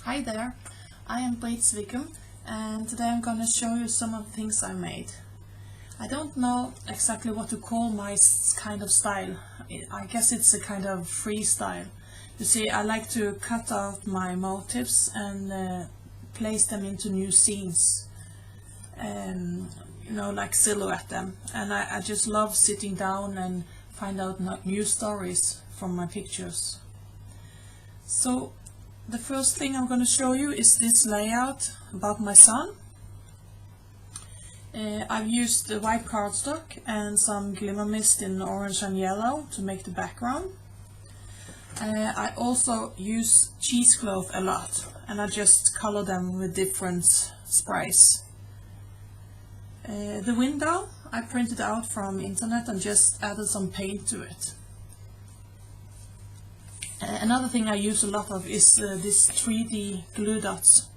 Hi there, I am Britt Svikum, and today I'm going to show you some of the things I made. I don't know exactly what to call my kind of style. I guess it's a kind of freestyle. You see, I like to cut out my motifs and place them into new scenes. Like silhouette them. And I just love sitting down and find out new stories from my pictures. So the first thing I'm going to show you is this layout about my son. I've used the white cardstock and some glimmer mist in orange and yellow to make the background. I also use cheesecloth a lot, and I just color them with different sprays. The window I printed out from internet and just added some paint to it. Another thing I use a lot of is this 3D glue dots.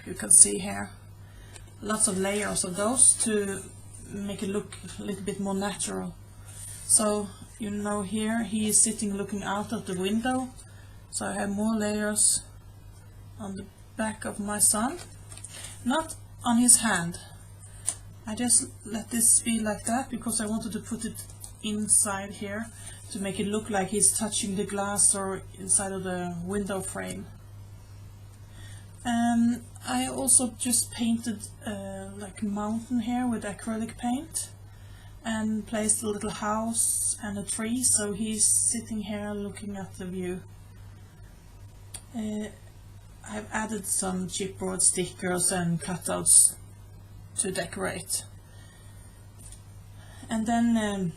You can see here lots of layers of those to make it look a little bit more natural. So here he is sitting looking out of the window, so I have more layers on the back of my son, not on his hand. I just let this be like that because I wanted to put it inside here to make it look like he's touching the glass or inside of the window frame. I also just painted like a mountain here with acrylic paint and placed a little house and a tree, so he's sitting here looking at the view. I've added some chipboard stickers and cutouts to decorate. And then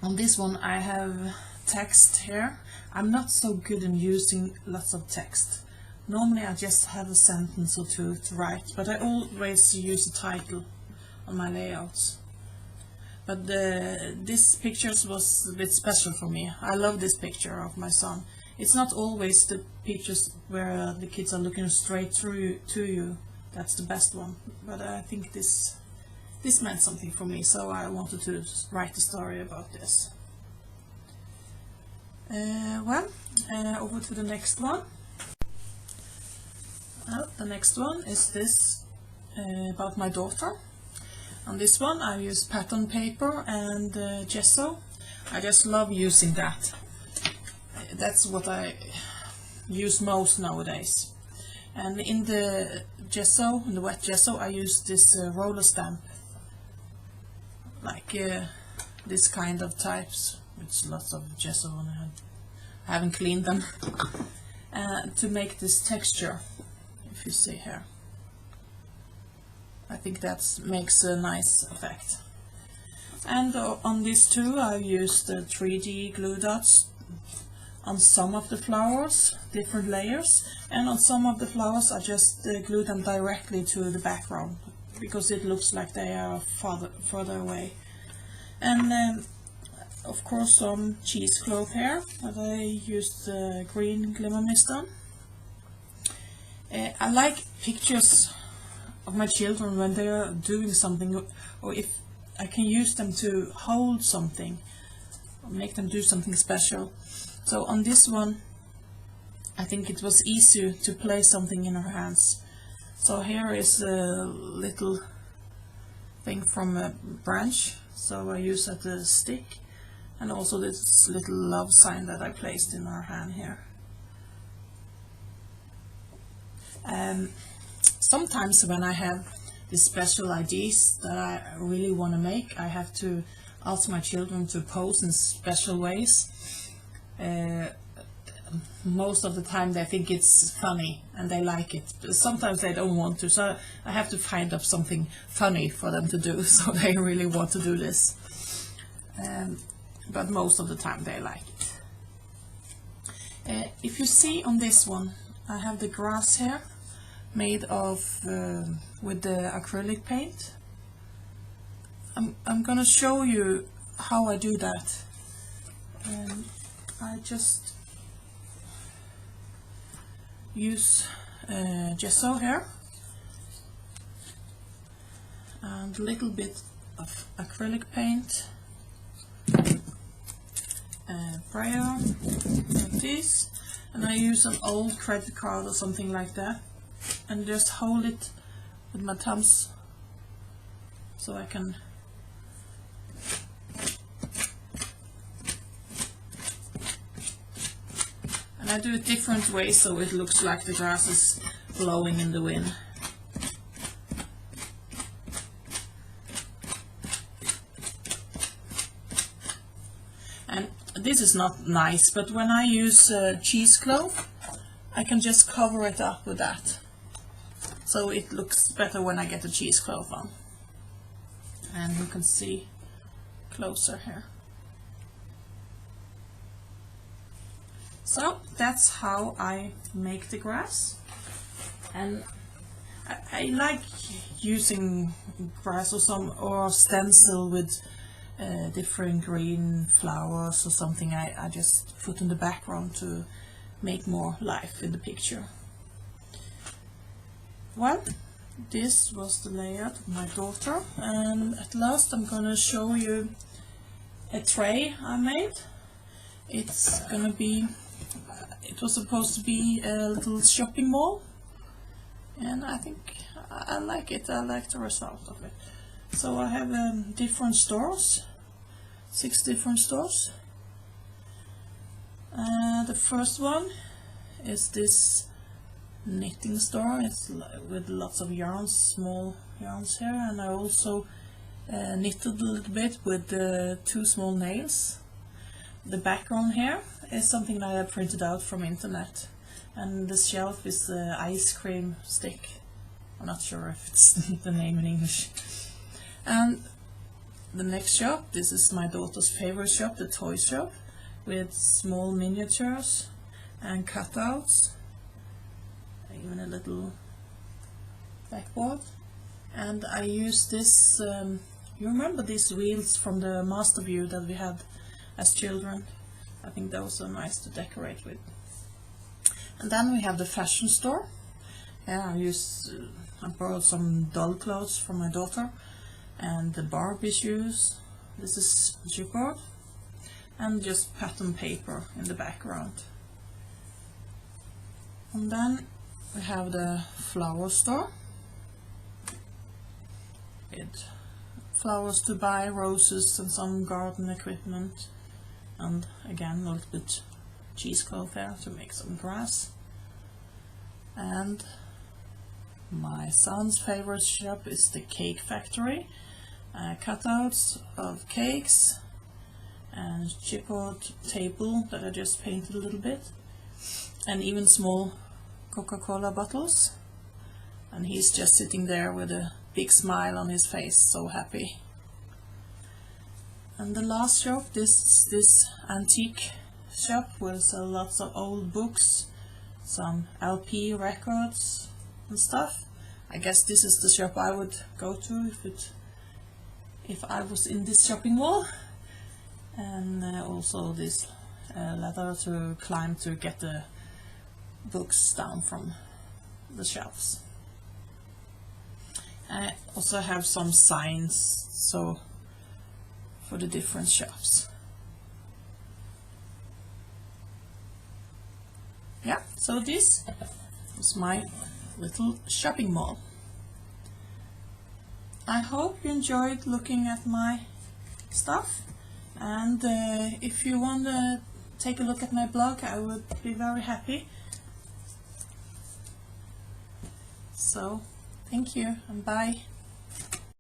on this one I have text here. I'm not so good in using lots of text. Normally I just have a sentence or two to write, but I always use a title on my layouts. But this picture was a bit special for me. I love this picture of my son. It's not always the pictures where the kids are looking straight through to you. That's the best one. But I think this meant something for me, so I wanted to write a story about this. Over to the next one. The next one is this about my daughter. On this one I use pattern paper and gesso. I just love using that. That's what I use most nowadays. And in the gesso, in the wet gesso, I use this roller stamp, like this kind of types, with lots of gesso on it. I haven't cleaned them. To make this texture, if you see here. I think that makes a nice effect. And on these two I've used the 3D glue dots on some of the flowers, different layers, and on some of the flowers I just glue them directly to the background because it looks like they are further away. And of course some cheesecloth here that I used green glimmer mist on. I like pictures of my children when they are doing something, or if I can use them to hold something or make them do something special. So on this one I think it was easier to place something in her hands. So here is a little thing from a branch, so I use that as a stick, and also this little love sign that I placed in her hand here. Sometimes when I have these special ideas that I really want to make, I have to ask my children to pose in special ways. Most of the time they think it's funny and they like it. Sometimes they don't want to, so I have to find up something funny for them to do, so they really want to do this. But most of the time they like it. If you see on this one, I have the grass here made of with the acrylic paint. I'm gonna show you how I do that. I just use gesso here and a little bit of acrylic paint, brayer like this, and I use an old credit card or something like that and just hold it with my thumbs so I can and I do it different ways so it looks like the grass is blowing in the wind. And this is not nice, but when I use cheesecloth, I can just cover it up with that. So it looks better when I get the cheesecloth on. And you can see closer here. So that's how I make the grass. And I like using grass or stencil with different green flowers or something I just put in the background to make more life in the picture. Well, this was the layout of my daughter, and at last I'm gonna show you a tray I made. It's gonna be, it was supposed to be a little shopping mall, and I think I like it. I like the result of it. So I have different stores, 6 different stores. The first one is this knitting store. It's with lots of yarns, small yarns here, and I also knitted a little bit with 2 small nails. The background here is something that I printed out from internet, and the shelf is the ice cream stick. I'm not sure if it's the name in English. And the next shop, this is my daughter's favorite shop, the toy shop, with small miniatures and cutouts, even a little backboard. And I use this, you remember these wheels from the Master View that we had as children? I think those are nice to decorate with. And then we have the fashion store. Yeah, I borrowed some doll clothes from my daughter, and the Barbie shoes. This is chipboard, and just pattern paper in the background. And then we have the flower store with flowers to buy, roses and some garden equipment, and again a little bit cheesecloth there to make some grass. And my son's favorite shop is the cake factory. Cutouts of cakes and chipboard table that I just painted a little bit, and even small Coca-Cola bottles, and he's just sitting there with a big smile on his face, so happy. And the last shop, this antique shop will sell lots of old books, some LP records and stuff. I guess this is the shop I would go to if I was in this shopping mall. And also this ladder to climb to get the books down from the shelves. I also have some signs so for the different shops. Yeah, so this is my little shopping mall. I hope you enjoyed looking at my stuff, and if you want to take a look at my blog, I would be very happy. So thank you and bye.